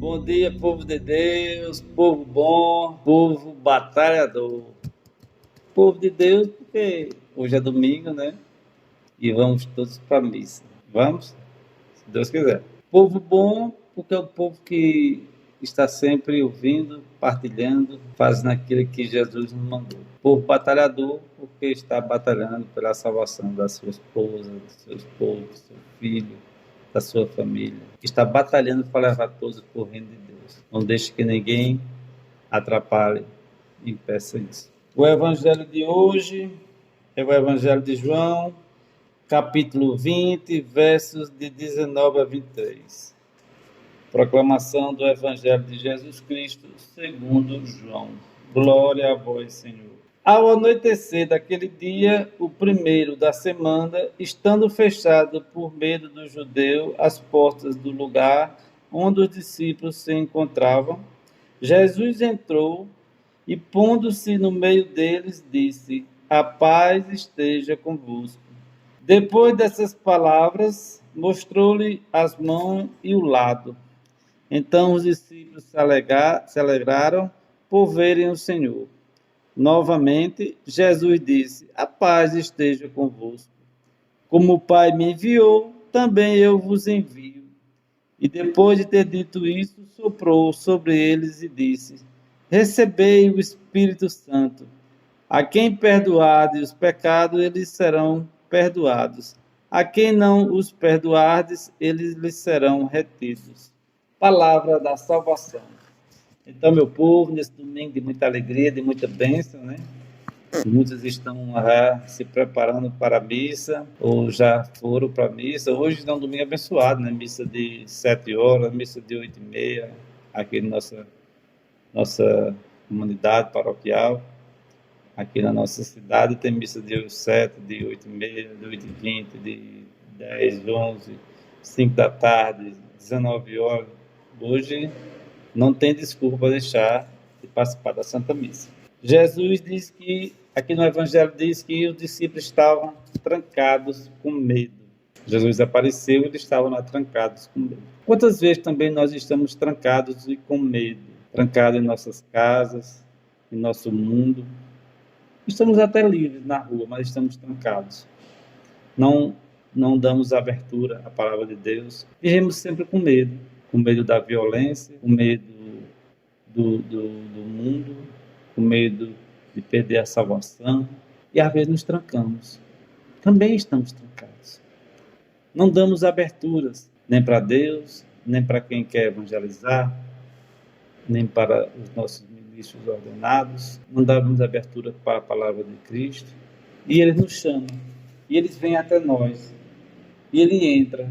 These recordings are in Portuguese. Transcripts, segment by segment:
Bom dia, povo de Deus, povo bom, povo batalhador. Povo de Deus, porque hoje é domingo, né? E vamos todos para a missa. Vamos? Se Deus quiser. Povo bom, porque é o povo que está sempre ouvindo, partilhando, fazendo aquilo que Jesus nos mandou. Povo batalhador, porque está batalhando pela salvação da sua esposa, do seu esposo, do seu filho, da sua família. Está batalhando para levar todos para o reino de Deus. Não deixe que ninguém atrapalhe e impeça isso. O evangelho de hoje é o evangelho de João, capítulo 20, versos de 19 a 23. Proclamação do evangelho de Jesus Cristo, segundo João. Glória a vós, Senhor. Ao anoitecer daquele dia, o primeiro da semana, estando fechado por medo do judeu as portas do lugar onde os discípulos se encontravam, Jesus entrou e, pondo-se no meio deles, disse: A paz esteja convosco. Depois dessas palavras, mostrou-lhe as mãos e o lado. Então os discípulos se alegraram por verem o Senhor. Novamente, Jesus disse: A paz esteja convosco. Como o Pai me enviou, também eu vos envio. E depois de ter dito isso, soprou sobre eles e disse: Recebei o Espírito Santo. A quem perdoardes os pecados, eles serão perdoados. A quem não os perdoardes, eles lhes serão retidos. Palavra da salvação. Então, meu povo, nesse domingo de muita alegria, de muita bênção, né? Muitos estão se preparando para a missa, ou já foram para a missa. Hoje é um domingo abençoado, né? Missa de 7 horas, missa de 8h30, aqui na nossa comunidade paroquial. Aqui na nossa cidade tem missa de 7, de 8h30, de 8h20, de 10, 11, 5 da tarde, 19 horas. Hoje não tem desculpa para deixar de participar da Santa Missa. Jesus diz que, aqui no Evangelho diz que os discípulos estavam trancados com medo. Jesus apareceu e eles estavam lá trancados com medo. Quantas vezes também nós estamos trancados e com medo? Trancados em nossas casas, em nosso mundo. Estamos até livres na rua, mas estamos trancados. Não damos abertura à palavra de Deus. Vivemos sempre com medo da violência, com medo do mundo, com medo de perder a salvação, e às vezes nos trancamos. Também estamos trancados. Não damos aberturas, nem para Deus, nem para quem quer evangelizar, nem para os nossos ministros ordenados. Não damos abertura para a palavra de Cristo. E Ele nos chama, e eles vêm até nós, e Ele entra,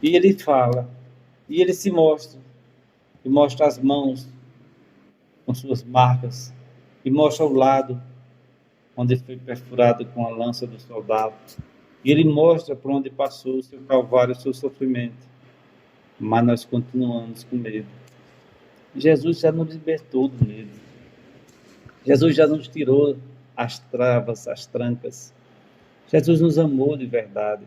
e Ele fala, e Ele se mostra, e mostra as mãos com suas marcas, e mostra o lado onde foi perfurado com a lança do soldado. E Ele mostra por onde passou o seu calvário, o seu sofrimento. Mas nós continuamos com medo. Jesus já nos libertou do medo. Jesus já nos tirou as travas, as trancas. Jesus nos amou de verdade.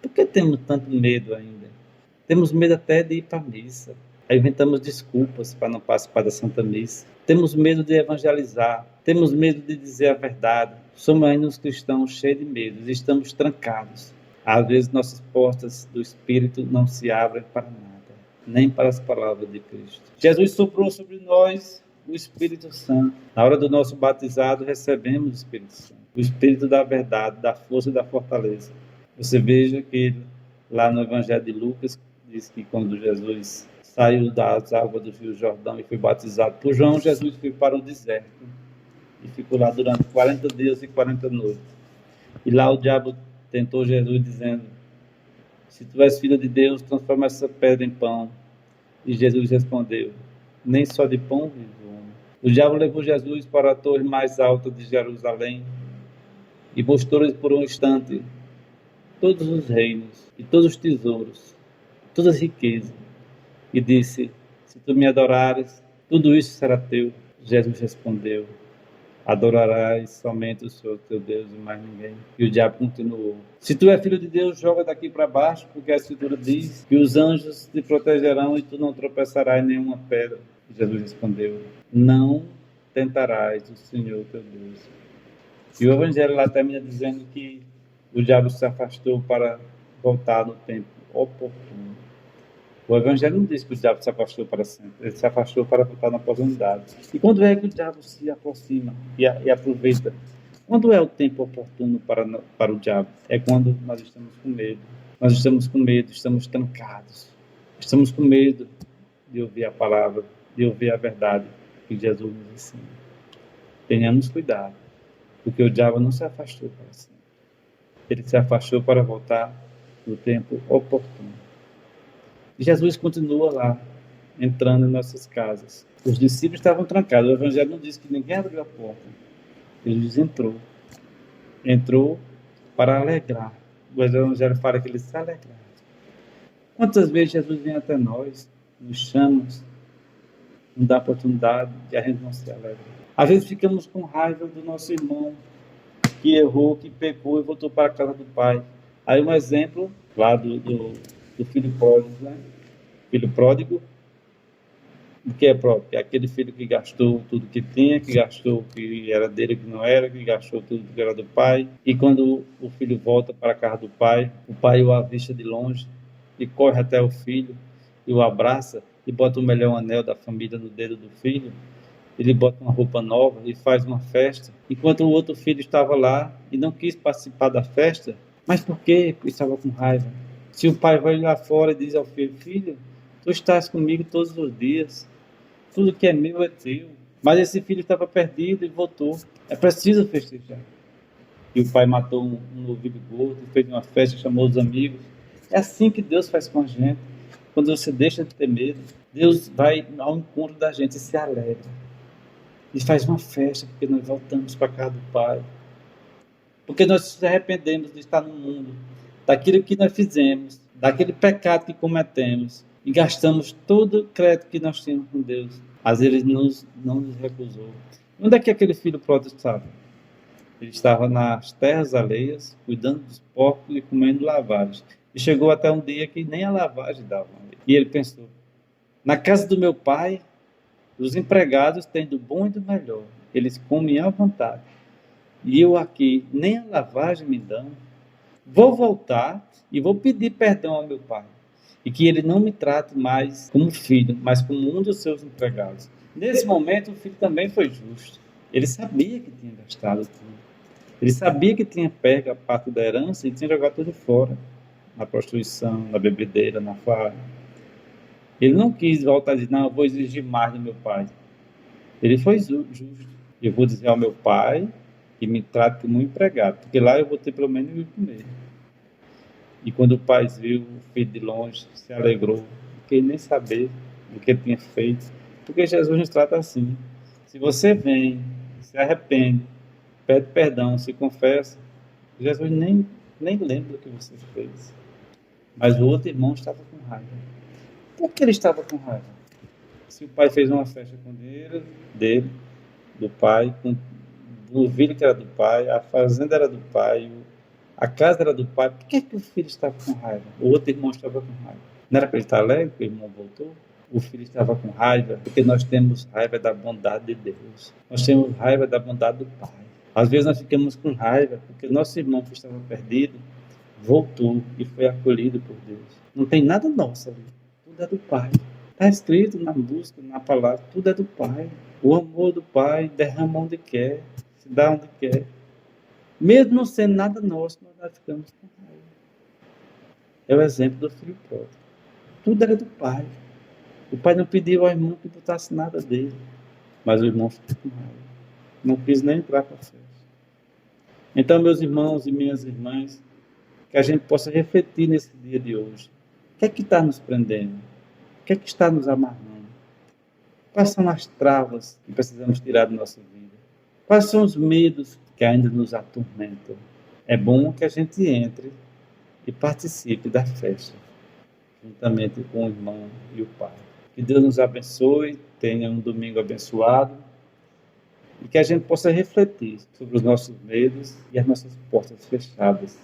Por que temos tanto medo ainda? Temos medo até de ir para a missa. Aí inventamos desculpas para não participar da Santa Missa. Temos medo de evangelizar. Temos medo de dizer a verdade. Somos ainda uns cristãos cheios de medo. Estamos trancados. Às vezes nossas portas do Espírito não se abrem para nada, nem para as palavras de Cristo. Jesus soprou sobre nós o Espírito Santo. Na hora do nosso batizado, recebemos o Espírito Santo. O Espírito da verdade, da força e da fortaleza. Você veja que lá no Evangelho de Lucas, diz que quando Jesus saiu das águas do Rio Jordão e foi batizado por João, Jesus foi para o deserto e ficou lá durante 40 dias e 40 noites. E lá o diabo tentou Jesus dizendo: se tu és filho de Deus, transforma essa pedra em pão. E Jesus respondeu: nem só de pão vive o homem. O diabo levou Jesus para a torre mais alta de Jerusalém e mostrou-lhe por um instante todos os reinos e todos os tesouros, todas as riquezas, e disse: se tu me adorares, tudo isso será teu. Jesus respondeu: Adorarás somente o Senhor teu Deus e mais ninguém. E o diabo continuou: se tu és filho de Deus, joga daqui para baixo, porque a Escritura diz que os anjos te protegerão e tu não tropeçarás em nenhuma pedra. E Jesus respondeu: não tentarás o Senhor teu Deus. E o Evangelho lá termina dizendo que o diabo se afastou para voltar no tempo oportuno. O Evangelho não diz que o diabo se afastou para sempre. Ele se afastou para voltar na oportunidade. E quando é que o diabo se aproxima e aproveita? Quando é o tempo oportuno para o diabo? É quando nós estamos com medo. Nós estamos com medo, estamos trancados. Estamos com medo de ouvir a palavra, de ouvir a verdade que Jesus nos ensina. Tenhamos cuidado, porque o diabo não se afastou para sempre. Ele se afastou para voltar no tempo oportuno. E Jesus continua lá, entrando em nossas casas. Os discípulos estavam trancados. O Evangelho não diz que ninguém abriu a porta. Jesus entrou. Entrou para alegrar. O Evangelho fala que ele se alegrava. Quantas vezes Jesus vem até nós, nos chama, nos dá oportunidade e a gente não se alegra? Às vezes ficamos com raiva do nosso irmão que errou, que pecou e voltou para a casa do Pai. Aí um exemplo lá do filho pródigo, né? Filho pródigo, o que é pródigo? É aquele filho que gastou tudo que tinha, que gastou o que era dele, que não era, que gastou tudo que era do pai. E quando o filho volta para a casa do pai, o pai o avista de longe e corre até o filho e o abraça e bota o melhor anel da família no dedo do filho. Ele bota uma roupa nova e faz uma festa. Enquanto o outro filho estava lá e não quis participar da festa, mas por quê? Porque estava com raiva. Se o pai vai lá fora e diz ao filho: filho, tu estás comigo todos os dias, tudo que é meu é teu. Mas esse filho estava perdido e voltou. É preciso festejar. E o pai matou um novilho gordo, fez uma festa, chamou os amigos. É assim que Deus faz com a gente. Quando você deixa de ter medo, Deus vai ao encontro da gente e se alegra. E faz uma festa, porque nós voltamos para a casa do Pai. Porque nós nos arrependemos de estar no mundo, daquilo que nós fizemos, daquele pecado que cometemos, e gastamos todo o crédito que nós tínhamos com Deus. Mas Ele não nos recusou. Onde é que aquele filho pródigo estava? Ele estava nas terras alheias, cuidando dos porcos e comendo lavagem. E chegou até um dia que nem a lavagem dava. E ele pensou: na casa do meu pai, os empregados têm do bom e do melhor. Eles comem à vontade. E eu aqui, nem a lavagem me dão. Vou voltar e vou pedir perdão ao meu pai. E que ele não me trate mais como filho, mas como um dos seus empregados. Nesse momento, o filho também foi justo. Ele sabia que tinha gastado tudo. Ele sabia que tinha pego a parte da herança e tinha jogado tudo fora. Na prostituição, na bebedeira, na farra. Ele não quis voltar e dizer: não, eu vou exigir mais do meu pai. Ele foi justo. Eu vou dizer ao meu pai que me trate como um empregado, porque lá eu vou ter pelo menos o que comer. E quando o pai viu o filho de longe, se alegrou, não queria nem saber do que ele tinha feito, porque Jesus nos trata assim. Se você vem, se arrepende, pede perdão, se confessa, Jesus nem lembra do que você fez. Mas o outro irmão estava com raiva. Por que ele estava com raiva? Se o pai fez uma festa com ele, dele, do pai, com o novilho que era do pai, a fazenda era do pai, a casa era do pai, por que o filho estava com raiva? O outro irmão estava com raiva. Não era para ele estar alegre porque o irmão voltou? O filho estava com raiva porque nós temos raiva da bondade de Deus. Nós temos raiva da bondade do Pai. Às vezes nós ficamos com raiva porque o nosso irmão que estava perdido voltou e foi acolhido por Deus. Não tem nada nosso ali. Tudo é do Pai. Está escrito na música, na palavra, tudo é do Pai. O amor do Pai derrama onde quer, se dá onde quer. Mesmo não sendo nada nosso, nós ficamos com raiva. É o exemplo do filho pródigo. Tudo era do Pai. O pai não pediu ao irmão que botasse nada dele, mas o irmão ficou com raiva. Não quis nem entrar para a festa. Então, meus irmãos e minhas irmãs, que a gente possa refletir nesse dia de hoje. O que é que está nos prendendo? O que é que está nos amarrando? Quais são as travas que precisamos tirar da nossa vida? Quais são os medos que ainda nos atormentam? É bom que a gente entre e participe da festa, juntamente com o irmão e o pai. Que Deus nos abençoe, tenha um domingo abençoado e que a gente possa refletir sobre os nossos medos e as nossas portas fechadas,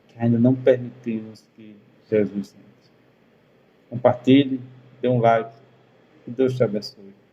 que ainda não permitimos que Jesus entre. Compartilhe, dê um like, que Deus te abençoe.